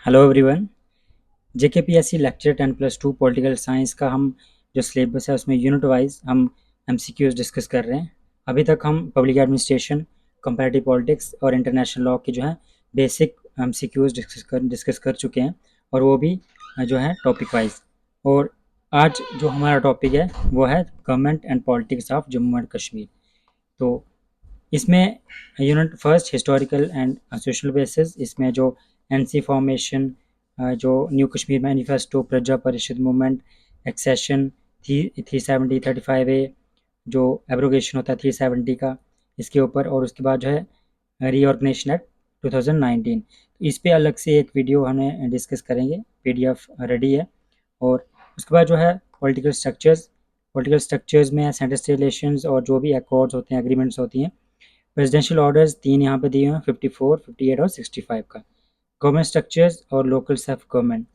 Hello everyone. JKPSC lecture 10+2 political science का हम जो सिलेबस है उसमें यूनिट वाइज हम एमसीक्यूज डिस्कस कर रहे हैं। अभी तक हम पब्लिक एडमिनिस्ट्रेशन, कंपैरेटिव पॉलिटिक्स और इंटरनेशनल लॉ के जो है बेसिक एमसीक्यूज डिस्कस कर चुके हैं, और वो भी जो है टॉपिक वाइज। और आज जो हमारा टॉपिक है वो है government and politics of Jammu and Kashmir. तो इसमें unit first historical and social basis, इसमें जो एनसी फॉर्मेशन, जो न्यू कश्मीर मैनिफेस्टो, प्रजा परिषद मूवमेंट, एक्सेशन, 370-35A, जो एब्रोगेशन होता है 370 का, इसके ऊपर। और उसके बाद जो है रीऑर्गेनाइजेशन एक्ट 2019, इस पे अलग से एक वीडियो हमें डिस्कस करेंगे, पीडीएफ रेडी है। और उसके बाद जो है पॉलिटिकल स्ट्रक्चर्स में सेंटर स्टेट रिलेशंस और जो भी अकॉर्ड्स होते हैं, एग्रीमेंट्स होती हैं। प्रेसिडेंशियल ऑर्डर्स 3 यहाँ पे दिए हुए हैं, 54, 58 और 65 का। गवर्नमेंट स्ट्रक्चर्स और local self government.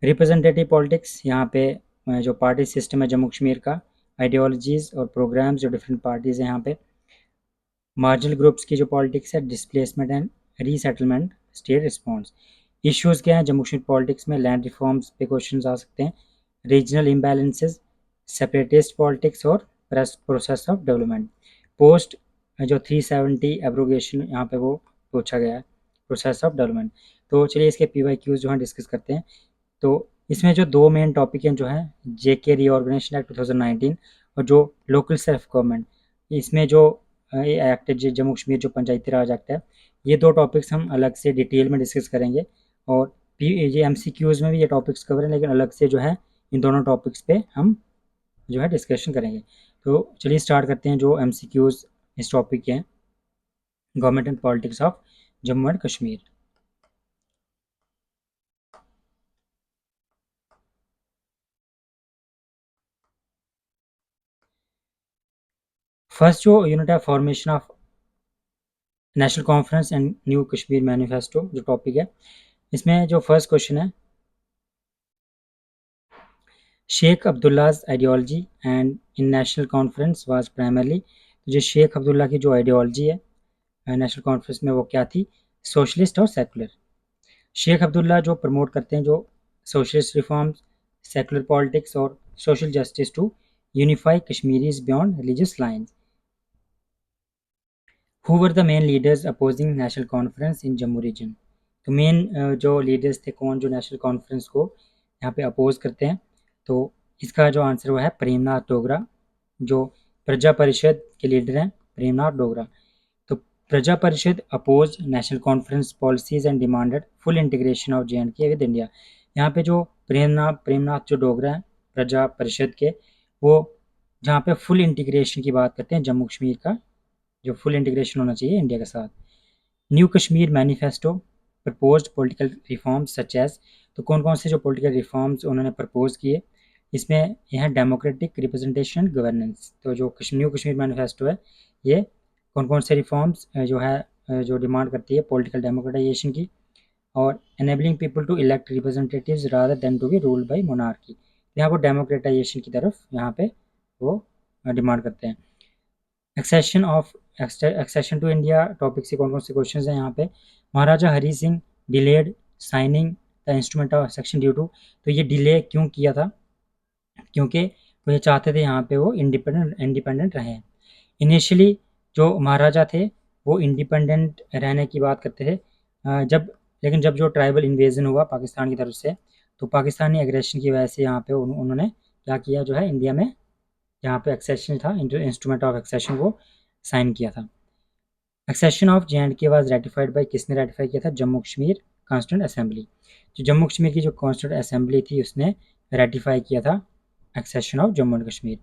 Representative politics, यहाँ पे जो पार्टी सिस्टम है जम्मू कश्मीर का, आइडियोलॉजीज और प्रोग्राम्स जो डिफरेंट पार्टीज हैं यहाँ पे। मार्जिनल ग्रुप्स की जो पॉलिटिक्स है, displacement and resettlement, state response. Issues क्या हैं जम्मू कश्मीर पॉलिटिक्स में? लैंड रिफॉर्म्स पे क्वेश्चन आ सकते हैं, रीजनल इम्बैलेंसेज, सेपरेटिस्ट पॉलिटिक्स और प्रोसेस ऑफ डेवलपमेंट। पोस्ट जो 370 एब्रोगेशन यहाँ पे वो पूछा गया है, प्रोसेस ऑफ डेवलपमेंट। तो चलिए इसके पीवाईक्यूज जो है डिस्कस करते हैं। तो इसमें जो दो मेन टॉपिक हैं जो है जेके रीऑर्गेनाइजेशन एक्ट 2019 और जो लोकल सेल्फ गवर्नमेंट, इसमें जो ये एक्ट जम्मू कश्मीर जो पंचायती राज एक्ट है, ये दो टॉपिक्स हम अलग से डिटेल में डिस्कस करेंगे। और ये एमसीक्यूज में भी ये टॉपिक्स कवर हैं, लेकिन अलग से जो है इन दोनों टॉपिक्स पे हम जो है डिस्कशन करेंगे। तो चलिए स्टार्ट करते हैं जो एमसीक्यूज इस टॉपिक के हैं, government and politics of Jammu and Kashmir. First जो यूनिट है, formation of national conference and new Kashmir manifesto जो टॉपिक है, इसमें जो फर्स्ट क्वेश्चन है, Sheikh Abdullah's ideology and in national conference was primarily. जो शेख अब्दुल्ला की जो आइडियोलॉजी है नेशनल कॉन्फ्रेंस में, वो क्या थी? सोशलिस्ट और सेकुलर। शेख अब्दुल्ला जो प्रमोट करते हैं जो सोशलिस्ट रिफॉर्म्स, सेकुलर पॉलिटिक्स और social justice to unify Kashmiris beyond religious lines. Who were the main leaders opposing National Conference in Jammu region? तो मेन जो लीडर्स थे कौन, जो नेशनल कॉन्फ्रेंस को यहाँ पे अपोज करते हैं? तो इसका जो आंसर वो है प्रेमनाथ डोगरा, जो प्रजा परिषद के लीडर हैं, प्रेमनाथ डोगरा। तो Praja Parishad oppose National Conference policies and demanded full integration of J and K with India. यहाँ पे जो प्रेमनाथ प्रेमनाथ जो डोगरा हैं प्रजा परिषद के, वो जहाँ पे फुल इंटीग्रेशन की बात करते हैं जम्मू कश्मीर का, जो फुल इंटीग्रेशन होना चाहिए इंडिया के साथ। New Kashmir Manifesto proposed political reforms such as. तो कौन कौन से जो पॉलिटिकल रिफॉर्म्स उन्होंने प्रपोज किए? इसमें यह डेमोक्रेटिक रिप्रेजेंटेशन गवर्नेंस। तो जो न्यू कश्मीर मैनिफेस्टो है, ये कौन कौन से रिफॉर्म्स जो है जो डिमांड करती है पॉलिटिकल डेमोक्रेटाइजेशन की, और enabling people to elect representatives rather than to be ruled by monarchy. यहाँ पर डेमोक्रेटाइजेशन की तरफ यहाँ पे वो डिमांड करते हैं। एक्सेशन टू इंडिया टॉपिक से कौन कौन से क्वेश्चन हैं यहाँ पे? Maharaja Hari Singh delayed signing the instrument of accession due to. तो ये डिले क्यों किया था? क्योंकि वो ये चाहते थे यहाँ पे वो इंडिपेंडेंट इंडिपेंडेंट रहें। इनिशियली जो महाराजा थे वो इंडिपेंडेंट रहने की बात करते थे, जब लेकिन जब जो ट्राइबल इन्वेजन हुआ पाकिस्तान की तरफ से, तो पाकिस्तानी एग्रेशन की वजह से यहाँ पे उन्होंने क्या किया, जो है इंडिया में जहाँ पे एक्सेशन था, इंस्ट्रूमेंट ऑफ एक्सेशन वो साइन किया था। Accession of J and K was ratified by, किसने रेटिफाई किया था? Jammu Kashmir constituent assembly. जो जम्मू कश्मीर की जो कॉन्स्टिट्यूंट असेंबली थी उसने रेटिफाई किया था accession of Jammu and Kashmir.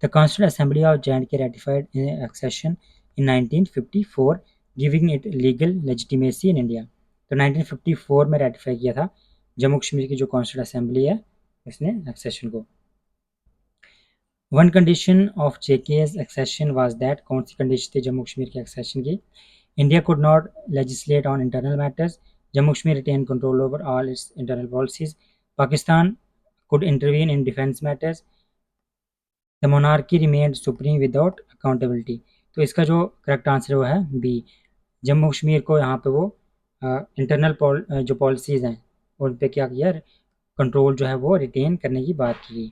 The constituent assembly of J and K ratified accession in 1954, giving it legal legitimacy in India. तो 1954 में रेटिफाई किया था जम्मू कश्मीर की जो कॉन्स्टिट्यूंट असेंबली है उसने एक्सेशन को। One condition of JK's accession was that, कौन सी कंडीशन थी जम्मू कश्मीर के एक्सेशन की? India could not legislate on internal matters, Jammu Kashmir retain control over all its internal policies, Pakistan could intervene in defense matters, the monarchy remained supreme without accountability. तो इसका जो correct answer वो है बी, जम्मू कश्मीर को यहाँ पे वो इंटरनल जो पॉलिसीज़ हैं उन पे क्या किया, कंट्रोल जो है वो रिटेन करने की बात की।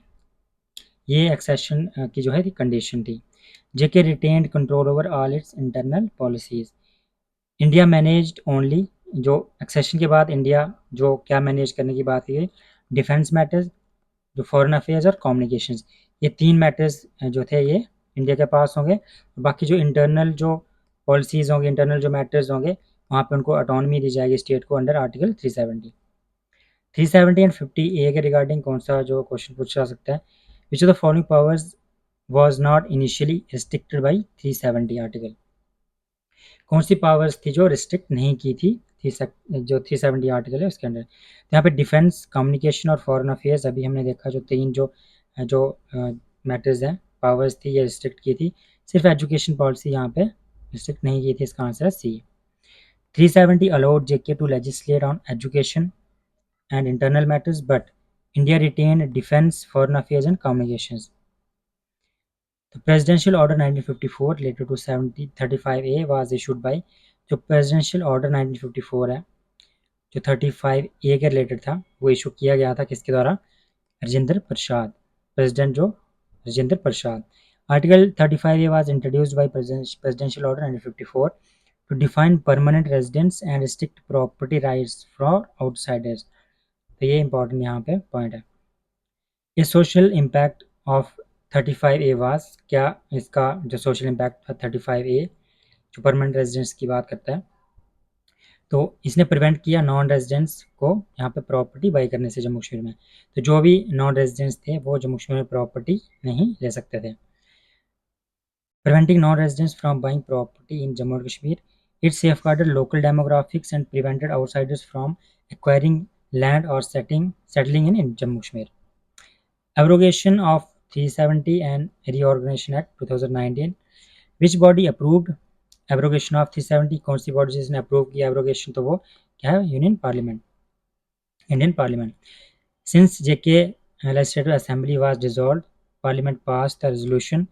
ये एक्सेशन की जो है कंडीशन थी। JK retained control over all its internal policies. India managed only, जो एक्सेशन के बाद इंडिया जो क्या मैनेज करने की बात की है, डिफेंस मैटर्स, जो फॉरेन अफेयर्स और कम्युनिकेशंस, ये 3 मैटर्स जो थे ये इंडिया के पास होंगे। बाकी जो इंटरनल जो पॉलिसीज़ होंगी, इंटरनल जो मैटर्स होंगे, वहाँ पे उनको ऑटोनॉमी दी जाएगी स्टेट को अंडर आर्टिकल 370। 370 एंड 50A के रिगार्डिंग कौन सा जो क्वेश्चन पूछा जा सकता है, which of the following powers was not initially restricted by 370 article. कौन सी पावर्स थी जो रिस्ट्रिक्ट नहीं की थी जो 370 आर्टिकल है उसके अंडर। तो यहाँ पे डिफेंस, कम्युनिकेशन और फॉरेन अफेयर्स, अभी हमने देखा जो 3 जो जो मैटर्स हैं, पावर्स थी, ये रिस्ट्रिक्ट की थी। सिर्फ एजुकेशन पॉलिसी यहाँ पे रिस्ट्रिक्ट नहीं की थी। इसका आंसर है सी। 370 allowed JK to legislate on education and internal matters, but India retained defense, foreign affairs and communications. The Presidential Order 1954 related to 35A was issued by, जो Presidential Order 1954 है, जो 35A के related था, वो issue किया गया था किसके द्वारा, राजेंद्र प्रसाद, प्रेसिडेंट जो Rajendra Prasad. Article 35A was introduced by Presidential Order 1954 to define permanent residence and restrict property rights for outsiders। तो ये इंपॉर्टेंट यहाँ पे पॉइंट है। ये social impact of 35A was, क्या इसका जो सोशल इम्पैक्ट था 35A जो परमानेंट रेजिडेंस की बात करता है, तो इसने प्रिवेंट किया नॉन रेजिडेंट्स को यहाँ पे प्रॉपर्टी बाई करने से जम्मू कश्मीर में। तो जो भी नॉन रेजिडेंट्स थे वो जम्मू कश्मीर में प्रॉपर्टी नहीं ले सकते थे। Preventing non-residents from buying property in Jammu and Kashmir, it safeguarded local demographics and prevented outsiders from acquiring land or settling in Jammu and Kashmir. Abrogation of 370 and Reorganization Act 2019, which body approved abrogation of 370? कौन सी body जिसने approve किया abrogation, तो वो क्या है, union parliament, Indian parliament. Since JK Legislative Assembly was dissolved, Parliament passed a resolution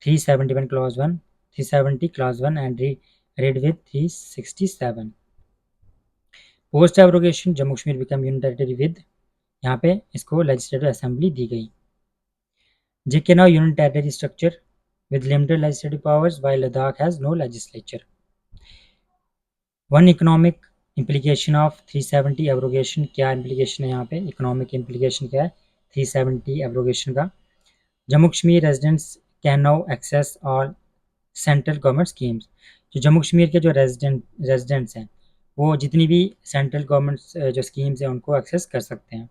371 clause 1, 370 clause 1 and read with 367। Post abrogation Jammu Kashmir become union territory with, यहाँ पे इसको लेजिस्लेटिव असेंबली दी गई। JK now union territory structure with limited legislative powers while Ladakh has no legislature। One economic implication of 370 abrogation, क्या implication है यहाँ पे, economic implication क्या है 370 एब्रोगेशन का। Jammu Kashmir residents can now access all central government schemes, जो जम्मू कश्मीर के जो रेजिडेंट्स हैं वो जितनी भी सेंट्रल गवर्नमेंट जो स्कीम्स हैं उनको एक्सेस कर सकते हैं।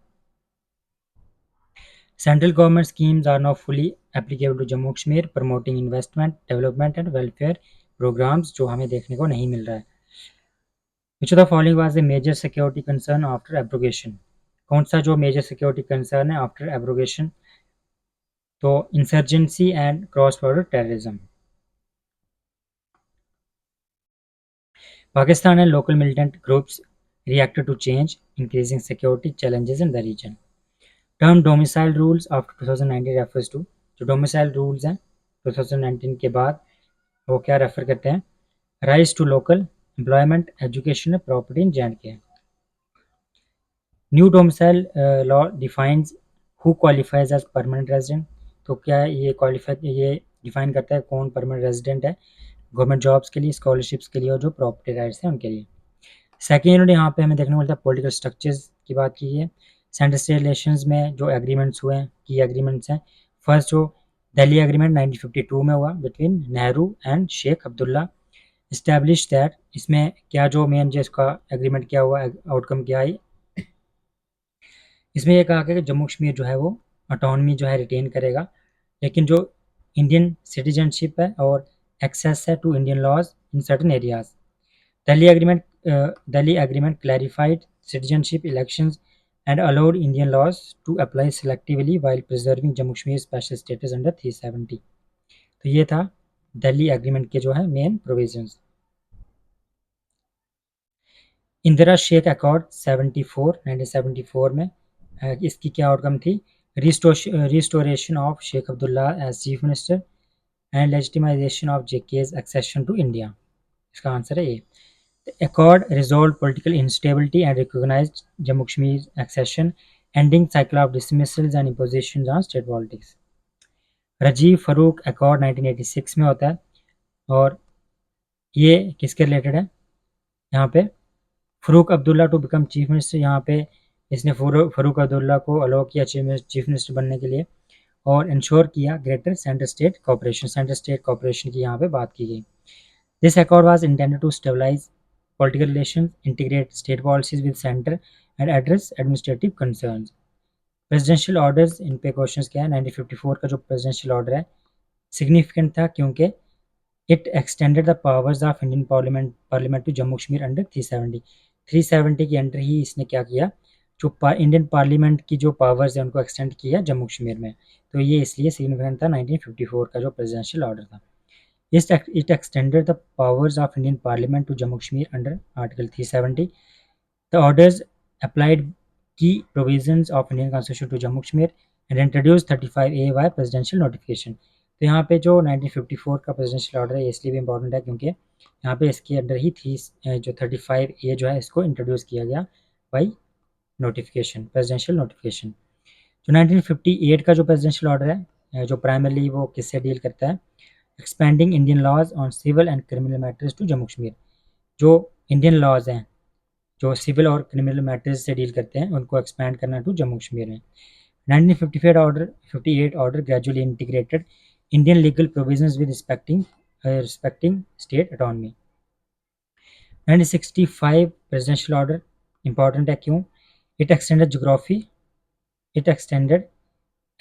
Central government schemes are now fully applicable to Jammu Kashmir, promoting investment, development and welfare programmes, जो हमें देखने को नहीं मिल रहा है। Which of the following was the major security concern after abrogation, कौन सा जो मेजर सिक्योरिटी कंसर्न है आफ्टर एब्रोगेशन, तो insurgency and cross border terrorism. Pakistan and local militant groups reacted to change, increasing security challenges in the region. Term domicile rules after 2019 refers to, जो domicile rules हैं 2019 के बाद वो क्या refer करते हैं, rise to local employment, education, property in J&K। New domicile law defines who qualifies as permanent resident, तो क्या ये डिफाइन करता है कौन परमानेंट रेजिडेंट है गवर्नमेंट जॉब्स के लिए, स्कॉलरशिप्स के लिए और जो प्रॉपर्टी राइट्स हैं उनके लिए। सेकेंड यूनिट यहाँ पे हमें देखने को मिलता है पॉलिटिकल स्ट्रक्चर्स की बात की है। सेंटर स्टेट रिलेशंस में जो एग्रीमेंट्स हुए हैं, की एग्रीमेंट्स हैं, फर्स्ट जो दिल्ली एग्रीमेंट 1952 में हुआ between Nehru and Sheikh Abdullah, establish that, इसमें क्या जो मेन जो इसका एग्रीमेंट क्या हुआ, आउटकम क्या आई, इसमें यह कहा गया कि जम्मू कश्मीर जो है वो ऑटोनॉमी जो है रिटेन करेगा, लेकिन जो इंडियन सिटीजनशिप है और एक्सेस है to Indian laws in certain areas. Delhi Agreement clarified citizenship elections and allowed Indian laws to apply selectively while preserving Jammu Kashmir's special status under 370। तो ये था दिल्ली एग्रीमेंट के जो है main provisions. Indira Sheikh accord 1974 में इसकी क्या आउटकम थी, restoration of Sheikh Abdullah as chief minister and legitimisation of JK's accession to India. इसका आंसर है A. The accord resolved political instability and recognized Jammu Kashmir's accession, ending cycle of dismissals and impositions on state politics. Rajiv Farooq accord 1986 में होता है और ये किसके related है? यहाँ पे Farooq Abdullah to become chief minister, यहाँ पे इसने फरूक अब्दुल्ला को अलाउ किया चीफ मिनिस्टर बनने के लिए और इंश्योर किया ग्रेटर सेंटर स्टेट कॉपरेशन की यहाँ पे बात की गई. This accord was intended to stabilise political relation, integrate state policies with centre and address administrative concerns. Presidential orders, इन पे क्वेश्चंस क्या है? 1954 का जो प्रेसिडेंशियल ऑर्डर है सिग्निफिकेंट था क्योंकि it extended the powers of Indian parliament to Jammu Kashmir under 370 के अंडर ही इसने क्या किया, जो इंडियन पार्लियामेंट की जो पावर्स है उनको एक्सटेंड किया जम्मू कश्मीर में. तो ये इसलिए सिग्निफिकेंट था 1954 का जो प्रेसिडेंशियल ऑर्डर था. It extended the powers of Indian parliament to Jammu Kashmir under article 370. The orders applied key provisions of Indian Constitution to Jammu Kashmir and introduced 35A by presidential notification. तो यहाँ पे जो 1954 का प्रेसिडेंशियल ऑर्डर है इसलिए भी important है क्योंकि यहाँ पे इसके अंडर ही जो 35A जो है इसको इंट्रोड्यूस किया गया बाई नोटिफिकेशन, प्रेसिडेंशियल नोटिफिकेशन. जो 1958 का जो प्रेसिडेंशियल ऑर्डर है जो प्राइमरली वो किससे डील करता है? Expending Indian laws on civil and criminal matters to Jammu Kashmir. जो इंडियन लॉज हैं जो सिविल और क्रिमिनल मैटर्स से डील करते हैं उनको एक्सपैंड करना टू जम्मू कश्मीर में. 1958 order gradually integrated Indian legal provisions with respecting state autonomy. 1965 presidential order important है क्यों? It extended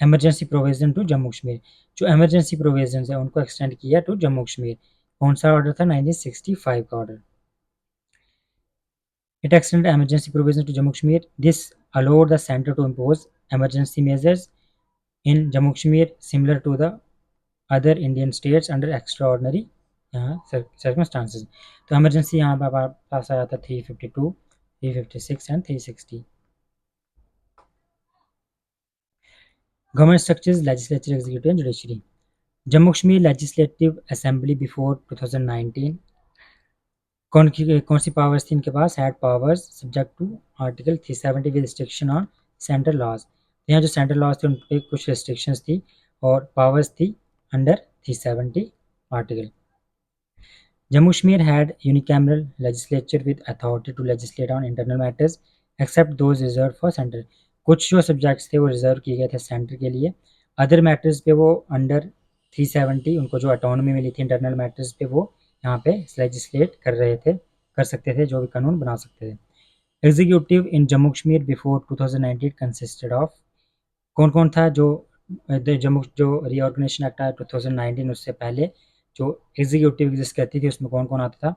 emergency provision to Jammu Kashmir. जो एमरजेंसी प्रोविजन है उनको एक्सटेंड किया टू जम्मू कश्मीर. कौन सा ऑर्डर था? 1965 का order. It extended emergency provisions to Jammu Kashmir. This allowed the center to impose emergency measures in Jammu Kashmir similar to the other Indian states under extraordinary circumstances. तो emergency यहाँ पर पास आया था 352, 356 and 360. Government structures, legislature, executive and judiciary. Jammu Kashmir Legislative Assembly before 2019 कौन सी powers थी इनके पास? Had powers subject to article 370 with restriction on central laws. यहाँ जो सेंट्रल लॉज थे उन पर कुछ रिस्ट्रिक्शंस थी और पावर्स थी under 370 article. Jammu Kashmir had unicameral legislature with authority to legislate on internal matters except those reserve for centre. कुछ जो सब्जेक्ट्स थे वो रिजर्व किए गए थे सेंटर के लिए. अदर मैटर्स पे वो अंडर 370 उनको जो ऑटोनॉमी मिली थी इंटरनल मैटर्स पे वो यहाँ पे लेजिस्लेट कर सकते थे, जो भी कानून बना सकते थे. Executive in Jammu Kashmir before 2019 consisted of. कौन कौन था जो जम्मू जो रीऑर्गेनाइजेशन एक्ट आया 2019 उससे पहले जो एग्जीक्यूटिव एग्जिस्ट करती थी उसमें कौन कौन आता था?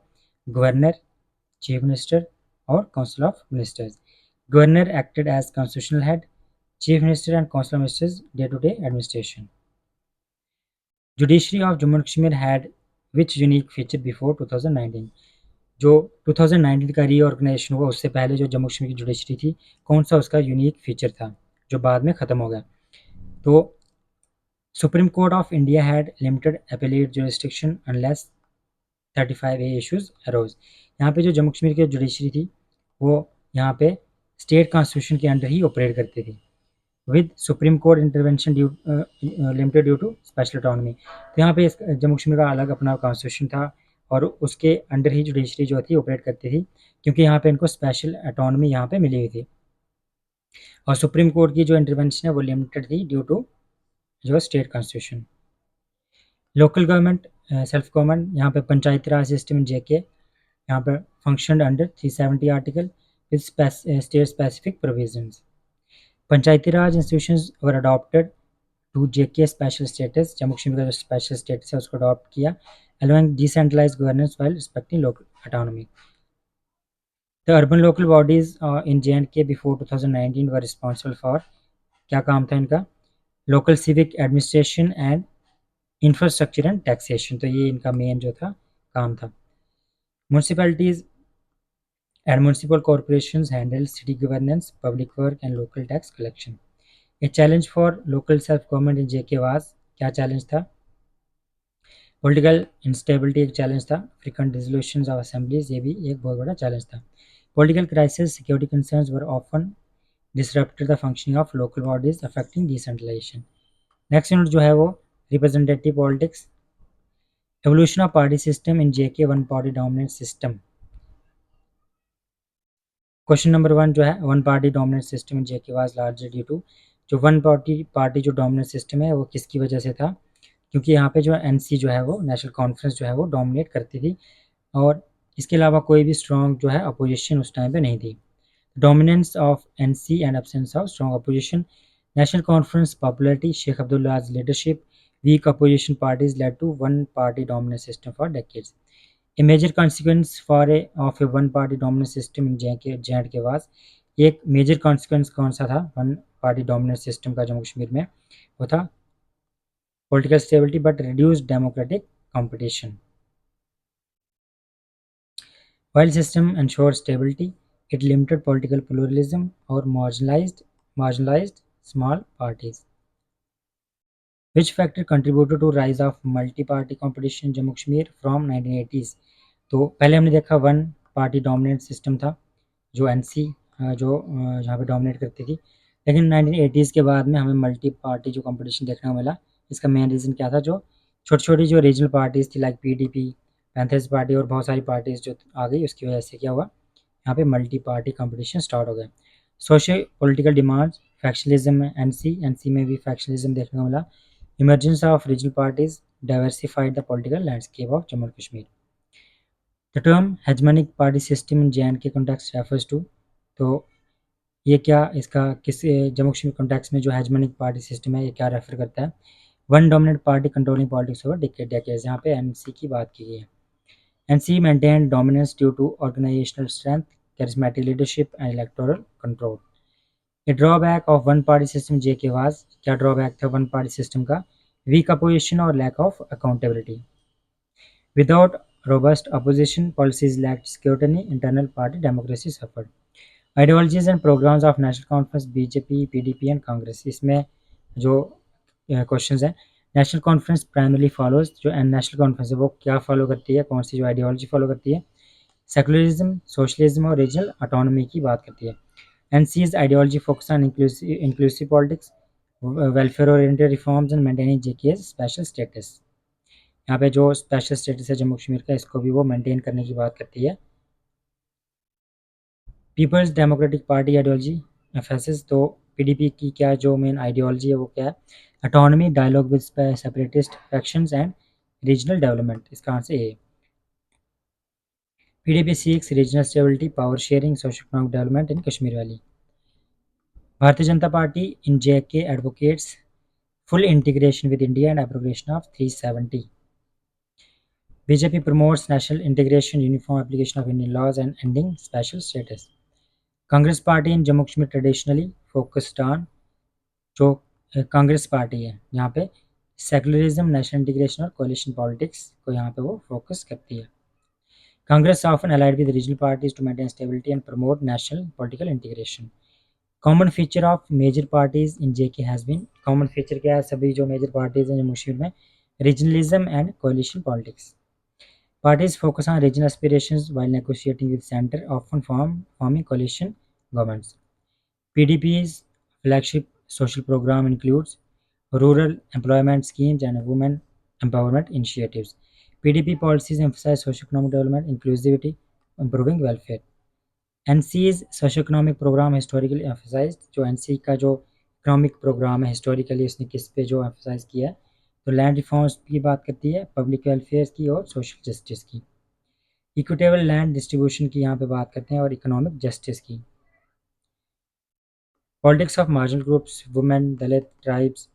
गवर्नर, चीफ मिनिस्टर और council of ministers. Governor acted as constitutional head, chief minister and council of ministers day to day administration. Judiciary of Jammu Kashmir had which unique feature before 2019. जो 2019 का रीऑर्गेनाइजेशन हुआ उससे पहले जो जम्मू कश्मीर की जुडिशरी थी कौन सा उसका यूनिक फीचर था जो बाद में ख़त्म हो गया? तो Supreme Court of India had limited appellate jurisdiction unless 35A issues arose. यहाँ पे जो जम्मू कश्मीर की जुडिशरी थी वो यहाँ पे स्टेट कॉन्स्टिट्यूशन के अंडर ही ऑपरेट करती थी with Supreme Court intervention limited due to special autonomy. तो यहाँ पे जम्मू कश्मीर का अलग अपना कॉन्स्टिट्यूशन था और उसके अंडर ही जुडिशरी जो थी ऑपरेट करती थी क्योंकि यहाँ पे इनको स्पेशल ऑटोनॉमी यहाँ पे मिली हुई थी और सुप्रीम कोर्ट की जो इंटरवेंशन है वो लिमिटेड थी ड्यू टू जो state constitution. Local government self government यहाँ पे पंचायती राज सिस्टम JK यहाँ पर function under 370 article with state specific provisions. Panchayati raj institutions were adopted to JK special status. Jammu Kashmir का जो स्पेशल स्टेटस है उसको अडॉप्ट किया allowing decentralized governance while respecting local autonomy. The urban local bodies in J&K before 2019 were responsible for क्या काम था इनका? Local civic administration and infrastructure and taxation. तो ये इनका मेन जो था काम था. Municipalities and municipal corporations handle city governance, public work and local tax collection. A challenge for local self government in JK was क्या challenge था? Political instability एक चैलेंज था, फ्रीक्वेंट डिसोल्यूशंस ऑफ असेंबलीज ये भी एक बहुत बड़ा चैलेंज था। Political crisis, security concerns were often disrupted the functioning of local bodies affecting decentralization. Next unit जो है वो representative politics, evolution of party system in JK one party dominant system. Question number 1 जो है one party dominant system in JK was largely due to, जो one party जो dominant system है वो किसकी वजह से था, क्योंकि यहाँ पे जो एनसी जो है वो नेशनल कॉन्फ्रेंस जो है वो डोमिनेट करती थी और इसके अलावा कोई भी स्ट्रॉन्ग जो है अपोजिशन उस टाइम पे नहीं थी। Dominance of NC and absence of strong opposition. National Conference popularity, Sheikh Abdullah's leadership, weak opposition parties led to one-party dominant system for decades. A major consequence of a one-party dominant system in J&K was, एक major consequence कौन सा था one party dominant system का जम्मू कश्मीर में, वो था political stability but reduced democratic competition. While system ensured stability, it limited political pluralism or marginalized small parties. Which factor contributed to rise of multi-party competition in Jammu Kashmir from 1980s? तो पहले हमने देखा one party dominant system था, जो NC जो जहाँ पे dominate करती थी, लेकिन 1980s के बाद में हमें मल्टी पार्टी जो कंपटीशन देखने को मिला। इसका मेन रीज़न क्या था, जो छोटी छोटी जो रीजनल पार्टीज़ थी लाइक पीडीपी, पैंथर्स पार्टी और बहुत सारी पार्टीज़ जो आ गई, उसकी वजह से क्या हुआ, यहाँ पे मल्टी पार्टी कंपटीशन स्टार्ट हो गया। सोशल पॉलिटिकल डिमांड्स, फैक्शनलिज्म में एनसी में भी फैक्शनलिज्म देखने को मिला। Emergence of regional parties diversified the political landscape of Jammu Kashmir. The term hegemonic party system in J and K context refers to, तो ये क्या इसका किस जम्मू कश्मीर कॉन्टेक्स्ट में जो हेजमनिक पार्टी सिस्टम है ये क्या रेफर करता है, one dominant party controlling politics over decades, यहाँ पे एनसी की बात की गई है। NC maintained dominance due to organizational strength, charismatic leadership, and electoral control. A drawback of one-party system JK was, क्या drawback था one party system का, weak opposition और lack of accountability. Without robust opposition, policies lacked scrutiny, internal party democracy suffered. Ideologies and programs of National Conference BJP, PDP and Congress, इसमें जो questions हैं, national conference primarily follows, जो national conference है वो क्या follow करती है, कौन सी जो आइडियोलॉजी फॉलो करती है, सेकुलरिज्म, सोशलिज्म और रीजनल ऑटोनॉमी की बात करती है। NC's ideology focus on inclusive politics, welfare oriented reforms and maintaining JK special status. यहाँ पे जो स्पेशल स्टेटस है जम्मू कश्मीर का, इसको भी वो मेंटेन करने की बात करती है। People's Democratic Party ideology FSS, तो पीडीपी की क्या जो मेन आइडियोलॉजी है वो क्या है, autonomy, dialogue with separatist factions and regional development, इसका answer A. PDP seeks regional stability, power sharing, social economic development in Kashmir valley. Bharatiya Janata Party in JK advocates full integration with India and abrogation of 370. BJP promotes national integration, uniform application of Indian laws and ending special status. Congress party in Jammu Kashmir traditionally focused on, जो Congress party है यहाँ पे secularism, national integration और coalition politics को यहाँ पे वो focus करती है। Congress often allied with regional parties to maintain stability and promote national political integration. Common feature of major parties in JK has been, common feature क्या है सभी जो मेजर पार्टीज हैं जम्मू कश्मीर में, regionalism and coalition politics. Parties focus on regional aspirations while negotiating with center, often forming coalition governments. PDP's flagship social program includes rural employment schemes and women empowerment initiatives. PDP policies emphasize socio-economic development, inclusivity, improving welfare. NC's socio-economic program historically emphasized, जो NC का जो economic programme है historically उसने किस पे जो emphasise किया है, तो लैंड रिफॉर्म्स की बात करती है, पब्लिक वेलफेयर की और सोशल जस्टिस की। इक्विटेबल लैंड डिस्ट्रीब्यूशन की यहाँ पे बात करते हैं और इकोनॉमिक जस्टिस की। Politics of marginal groups, women, Dalit, tribes,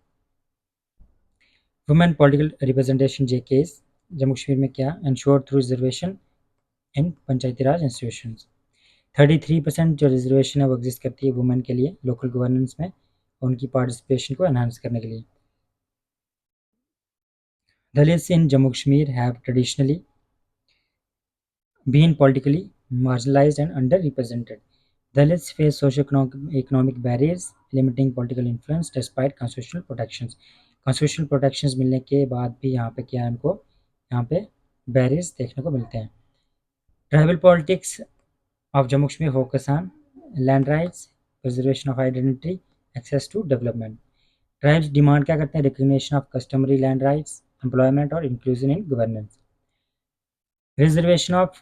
women political representation JK's Jammu Kashmir में क्या, ensure through reservation in panchayati raj institution. 33% जो रिजर्वेशन है वो एग्जिस्ट करती है वुमेन के लिए लोकल गवर्नेंस में, उनकी पार्टिसिपेशन को एनहांस करने के लिए। Dalits in Jammu Kashmir have traditionally been politically marginalized and underrepresented. Dalits face socio-economic barriers, limiting political influence despite constitutional protections. Constitutional protections मिलने के बाद भी यहाँ पे क्या है, उनको यहाँ पे बैरियर्स देखने को मिलते हैं। Tribal politics of Jammu Kashmir focus on land rights, preservation of identity, access to development. Tribes demand क्या करते हैं? Recognition of customary land rights, employment और inclusion in governance. Reservation of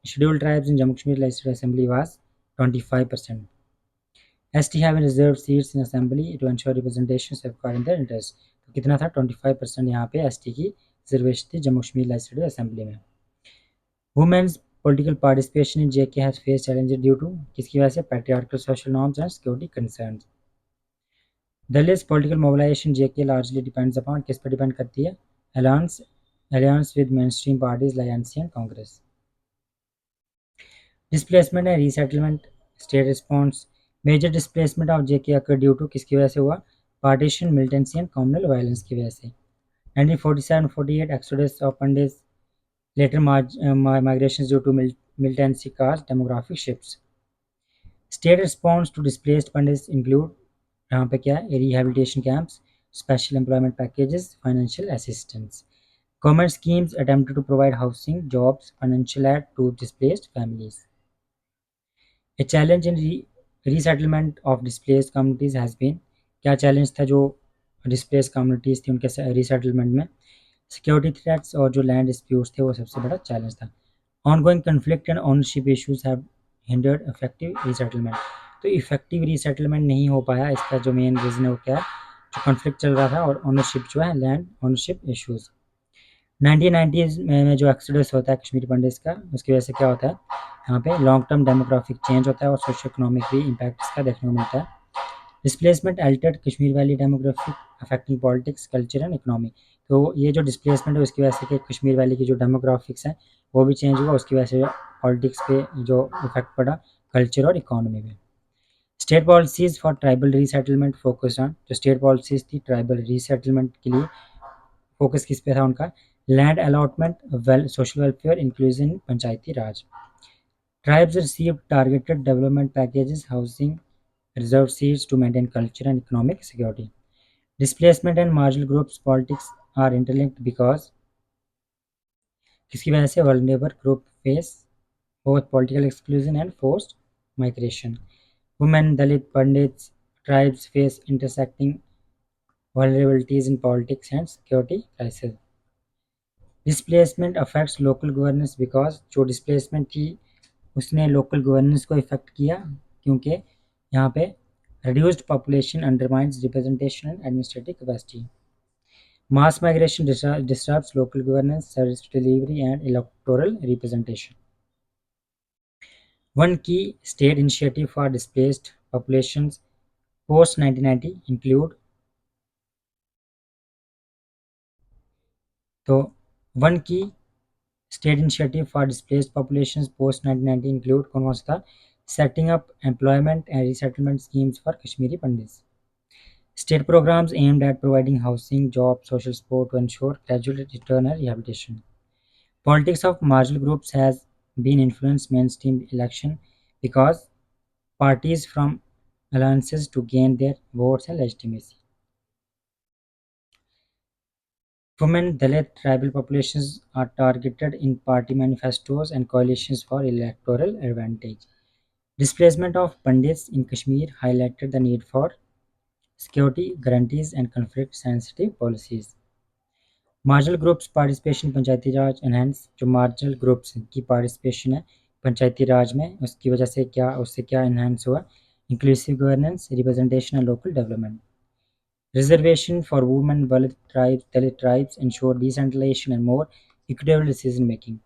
scheduled tribes in Jammu Kashmir Legislative Assembly was 25%. ST have reserved seats in assembly to ensure representation safeguarding their interests. तो कितना था? 25% यहाँ पे ST की reservation थी Jammu Kashmir legislative assembly में। Women's political participation in JK has faced challenges due to किसकी वजह से? patriarchal social norms and security concerns. Dalits political mobilization JK largely depends upon किस पर डिपेंड करती है? alliance with mainstream parties like NC and Congress. Displacement and resettlement state response. Major displacement of JK occurred due to किसकी वजह से हुआ? Partition, militancy and communal violence की वजह से। 1947-48 exodus of Pandits, later migrations due to militancy caused demographic shifts. State response to displaced Pandits include यहाँ पे क्या है? Rehabilitation camps, special employment packages, financial assistance. Government schemes attempted to provide housing, jobs, financial aid to displaced families. A challenge in resettlement of displaced communities has been, क्या challenge था जो displaced communities थी उनके resettlement में? Security threats और जो land disputes थे वो सबसे बड़ा challenge था. Ongoing conflict and ownership issues have hindered effective resettlement. तो इफेक्टिव रीसेटलमेंट नहीं हो पाया, इसका जो मेन रीज़न है वो क्या है? जो कॉन्फ्लिक्ट चल रहा था और ओनरशिप जो है, लैंड ओनरशिप इश्यूज। 1990s में जो एक्सोडस होता है कश्मीरी पंडित्स का, उसकी वजह से क्या होता है? यहाँ पे लॉन्ग टर्म डेमोग्राफिक चेंज होता है और सोशो इकोनॉमिक भी इम्पैक्ट इसका देखने को मिलता है। Displacement Altered Kashmir valley demographic affecting politics, culture and economy. तो ये जो डिस्प्लेसमेंट है उसकी वजह से कि कश्मीर वैली की जो डेमोग्राफिक्स है वो भी चेंज हुआ, उसकी वजह से पॉलिटिक्स पे जो इफेक्ट पड़ा कल्चर और इकोनॉमी में। State policies for tribal resettlement focus on, जो स्टेट पॉलिसीज थी ट्राइबल रीसेटलमेंट के लिए, फोकस किस पे था उनका? Land allotment, social welfare, inclusion, panchayati raj. Tribes receive targeted development packages, housing, reserve seats to maintain culture and economic security. Displacement and marginal groups politics are interlinked because किसकी वजह से? Vulnerable group face both political exclusion and forced migration. Women, Dalit, Pandits, tribes face intersecting vulnerabilities in politics and security crisis. Displacement affects local governance because जो displacement थी उसने local governance को affect किया, क्योंकि यहाँ पे reduced population undermines representation and administrative capacity. Mass migration disrupts local governance, service delivery and electoral representation. One key state initiative for displaced populations post 1990 include, तो one की state initiative for displaced populations post 1990 include कौन सा था? Setting up employment and resettlement schemes for Kashmiri pandits. State programs aimed at providing housing, jobs, social support to ensure gradual return and rehabilitation. Politics of marginal groups has been influenced mainstream election because parties from alliances to gain their votes and legitimacy. Women, Dalit, tribal populations are targeted in party manifestos and coalitions for electoral advantage. Displacement of Pandits in Kashmir highlighted the need for security guarantees and conflict-sensitive policies. Marginal groups participation Panchayati Raj enhance, जो marginal groups की participation है पंचायती राज में, उसकी वजह से क्या, उससे क्या enhance हुआ? Inclusive governance, representation and local development. Reservation for women, Dalit tribes ensure decentralization and more equitable decision making.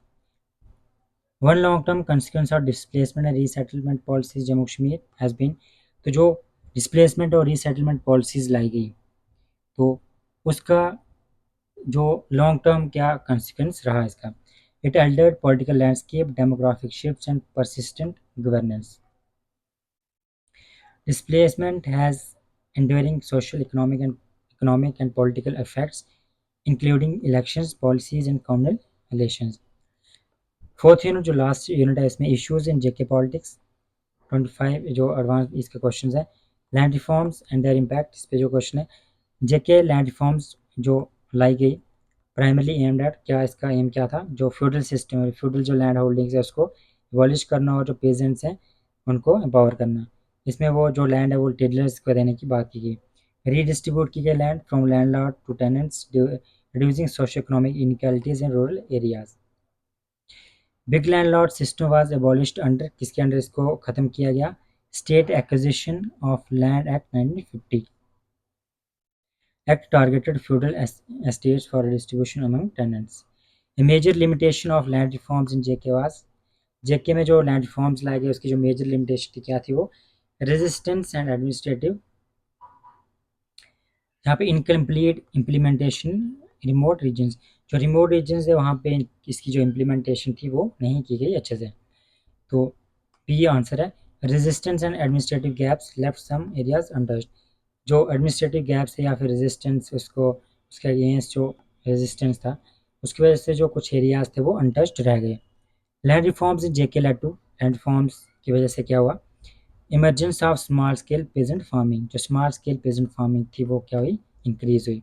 One long-term consequence of displacement and resettlement policies Jammu Kashmir has been, तो जो displacement और resettlement policies लाई गई तो उसका जो long term क्या consequence रहा इसका? It altered political landscape, demographic shifts and persistent governance. Displacement has enduring social, economic and political effects, including elections, policies and communal relations. Fourth unit जो last unit है इसमें इश्यूज इन जेके पॉलिटिक्स 25 जो advance इसके questions है. Land reforms and there impact, इस पे जो question है जेके लैंड रिफॉर्म्स जो लाई गई प्राइमरली एम्ड एट, क्या इसका एम क्या था, जो फ्यूडल सिस्टम है, फ्यूडल जो लैंड होल्डिंग्स है उसको एबॉलिश करना और जो पेजेंट्स हैं उनको एम्पावर करना। इसमें वो जो लैंड है वो टेडलर्स को देने की बात की गई। रीडिस्ट्रीब्यूट की गई land from landlord to tenants, reducing socio-economic inequalities in rural areas. Big landlord system was abolished under, किसके अंडर इसको खत्म किया गया, state acquisition of land act 1950। Act targeted feudal estates for distribution among tenants. A major limitation of land reforms in JK was, जेके में जो land reforms लाए गए उसकी जो मेजर लिमिटेशन थी क्या थी वो, रेजिस्टेंस एंड एडमिनिस्ट्रेटिव, यहाँ पे इनकम्प्लीट इम्प्लीमेंटेशन रिमोट रीजन्स, जो रिमोट रीजन्स है वहाँ पे इसकी जो इम्प्लीमेंटेशन थी वो नहीं की गई अच्छे से। तो बी आंसर है। Resistance and administrative gaps left some areas untouched, जो एडमिनिस्ट्रेटिव गैप्स है या फिर रेजिस्टेंस उसको उसके अगेंस्ट जो रेजिस्टेंस था उसकी वजह से जो कुछ एरियाज थे वो अनटच्ड रह गए। Land reforms in JK led to, land reforms की वजह से क्या हुआ, emergence of small scale peasant farming, जो स्मॉल स्केल पेजेंट फार्मिंग थी वो क्या हुई, इंक्रीज हुई।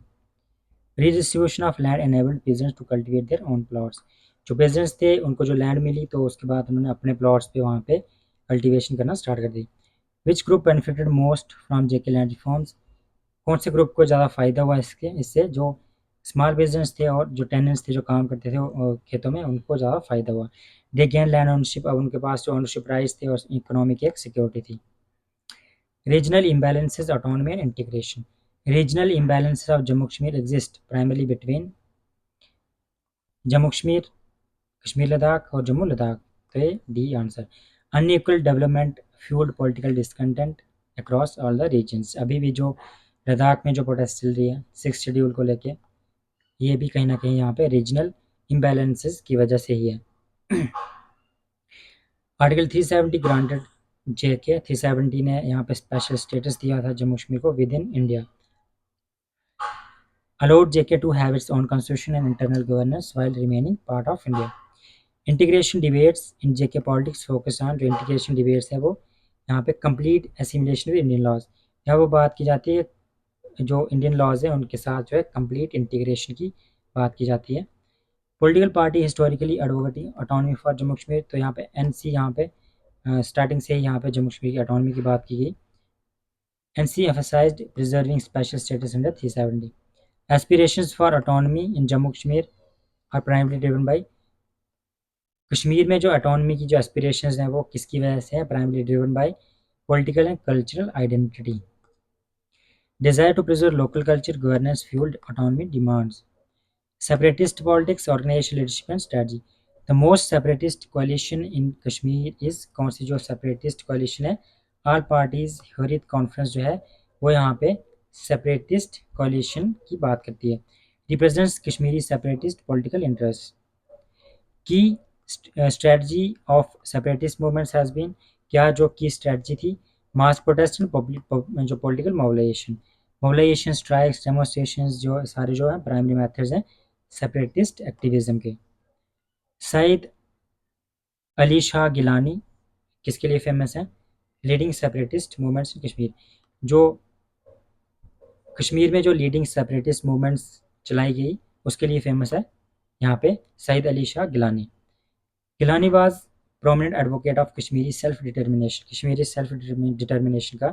Redistribution of land enabled peasants to cultivate their own plots, जो पेजेंट्स थे उनको जो लैंड मिली तो उसके बाद उन्होंने अपने प्लॉट्स पे वहाँ पे कल्टीवेशन करना स्टार्ट कर दी। Which group benefited most from JK land reforms, कौन से ग्रुप को ज़्यादा फायदा हुआ इससे, जो स्मॉल बिजनेस थे और जो टेनेंट्स थे जो काम करते थे खेतों में उनको ज़्यादा फायदा हुआ। दे गेन लैंड ओनरशिप, अब उनके पास जो ओनरशिप राइट्स थे और इकोनॉमी की एक सिक्योरिटी थी। Regional imbalances, autonomy and integration. Regional imbalances of Jammu Kashmir exist primarily between Jammu Kashmir, Kashmir Ladakh और जम्मू लद्दाख। तो ये D answer. Unequal development fuelled political discontent across all the regions, अभी भी जो लद्दाख में जो प्रोटेस्ट चल रही है 6 शेड्यूल को लेके, ये भी कहीं ना कहीं यहाँ पे रीजनल इम्बैलेंसेस की वजह से ही है। आर्टिकल 370 ग्रांटेड जेके, 370 ने यहाँ पे स्पेशल स्टेटस दिया था जम्मू कश्मीर को with in India. Allowed JK to have its own constitution and internal governance while remaining part of India. Integration debates in JK politics focus on, जो इंटीग्रेशन डिबेट्स है वो यहाँ पे complete assimilation with Indian laws, यहाँ वो बात की जाती है जो इंडियन लॉज है उनके साथ जो है कंप्लीट इंटीग्रेशन की बात की जाती है। Political party historically advocating autonomy for Jammu Kashmir, तो यहाँ पे एनसी यहाँ पे स्टार्टिंग से ही यहाँ पे जम्मू कश्मीर की ऑटोनॉमी की बात की गई। NC emphasised preserving special status under 370। Aspirations for autonomy in Jammu Kashmir are primarily driven by, Kashmir में जो ऑटोनॉमी की जो एस्पिरेशंस हैं वो किसकी वजह से है, primary driven by political and cultural identity. Desire to preserve local culture governance fuelled autonomy demands. Separatist politics organisation leadership and strategy, the most separatist coalition in Kashmir is, कौन सी जो सेपरेटिस्ट कोalition है, ऑल पार्टीज हुर्रियत कॉन्फ्रेंस जो है वो यहाँ पे separatist कोalition की बात करती है। Represents Kashmiri separatist political interest. Key strategy of separatist movements has been, क्या जो की स्ट्रेटजी थी, मास प्रोटेस्ट एंड पब्लिक जो पॉलिटिकल मोबिलाइजेशन स्ट्राइक्स डेमोन्स्ट्रेशन, जो सारे जो है प्राइमरी मेथड्स हैं सेपरेटिस्ट एक्टिविज्म के। सईद अली शाह गिलानी किसके लिए फेमस है, leading separatist movements in Kashmir, जो कश्मीर में जो लीडिंग सेपरेटिस्ट मूवमेंट्स चलाई गई उसके लिए फेमस है यहाँ पे Syed Ali Shah Geelani. Geelani was prominent advocate of Kashmiri self determination, Kashmiri self determination का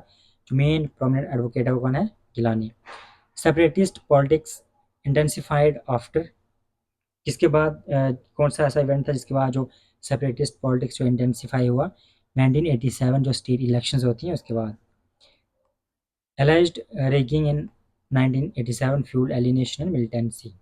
जो मेन प्रोमिनेंट एडवोकेट है वो कौन है, Geelani. Separatist politics intensified after, किसके बाद कौन सा ऐसा इवेंट था जिसके बाद जो सेपरेटिस्ट पॉलिटिक्स जो इंटेंसिफाई हुआ, 1987 जो स्टेट इलेक्शंस होती हैं उसके बाद। Alleged rigging in 1987 fuelled alienation and militancy.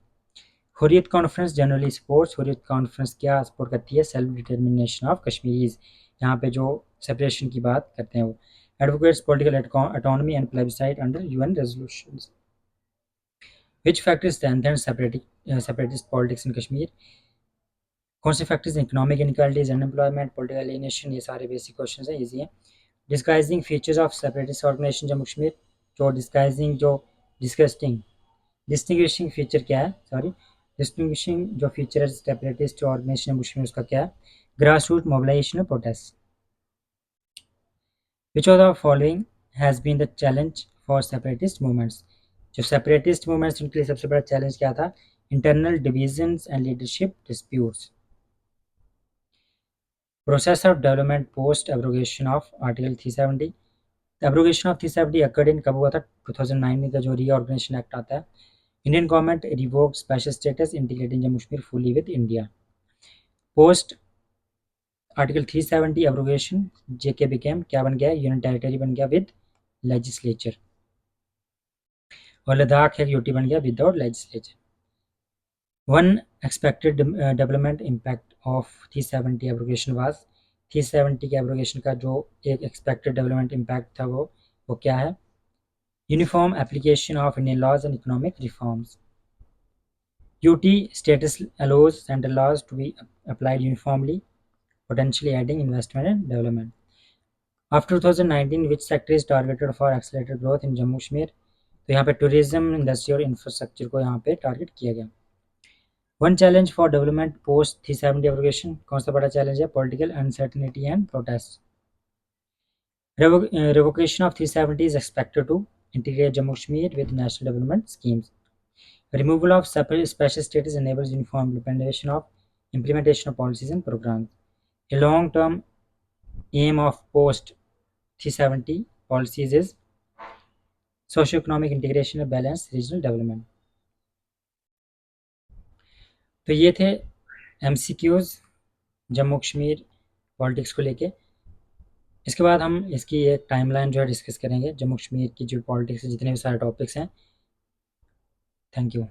Hurriyat conference generally supports, Hurriyat conference क्या सपोर्ट करती है, सेल्फ डिटर्मिनेशन ऑफ कश्मीरीज, यहाँ पे जो सेपरेशन की बात करते हैं वो। Advocates political autonomy and plebiscite under UN resolutions. Which factors strengthen separatist politics in Kashmir, कौन से factors, economic inequalities, unemployment, political alienation, ये सारे बेसिक क्वेश्चन हैं, ईजी हैं। Disguising features of separatist organisation Jammu Kashmir, जो डिस्गाइजिंग जो डिस्गस्टिंग डिस्टिंग्विशिंग फीचर क्या है, सॉरी डिस्टिंग्विशिंग जो फीचर है सेपरेटिस्ट ऑर्गेनाइजेशन जम्मू कश्मीर उसका क्या है, ग्रास रूट मोबिलाइजेशन और protest. Which of the following has been the challenge for separatist movements, जो सेपरेटिस्ट मूवमेंट्स उनके लिए सबसे बड़ा चैलेंज क्या था, internal divisions and leadership disputes. Process of development post abrogation of Article 370. The abrogation of 370 occurred in कब हुआ था 2009 में, का जो रीऑर्गेनाइजेशन एक्ट आता है. Indian government revoked special status, integrating Jammu Kashmir fully with India. Post Article 370 abrogation, JK became क्या बन गया, यूनियन टेरिटरी बन गया विद लेजिस्लेचर, और लद्दाख एक यूटी बन गया without legislature. One expected development impact of 370 abrogation was, 370 के abrogation का जो एक expected development impact था वो क्या है, uniform application of Indian laws and economic reforms. UT status allows central laws to be applied uniformly, potentially adding investment and development. After 2019, which sector is targeted for accelerated growth in Jammu Kashmir? तो यहाँ पे tourism, industry और infrastructure को यहाँ पे target किया गया. One challenge for development post 370 abrogation, कौन सा बड़ा चैलेंज है, political uncertainty and protest. Revocation of 370 is expected to integrate Jammu Kashmir with national development schemes. Removal of special status enables uniform implementation of policies and programs. A long-term aim of post 370 policies is socio-economic integration and balanced regional development. तो ये थे MCQs Jammu Kashmir politics को लेके. इसके बाद हम इसकी एक टाइमलाइन जो है डिस्कस करेंगे, जम्मू कश्मीर की जो पॉलिटिक्स जितने भी सारे टॉपिक्स हैं. Thank you.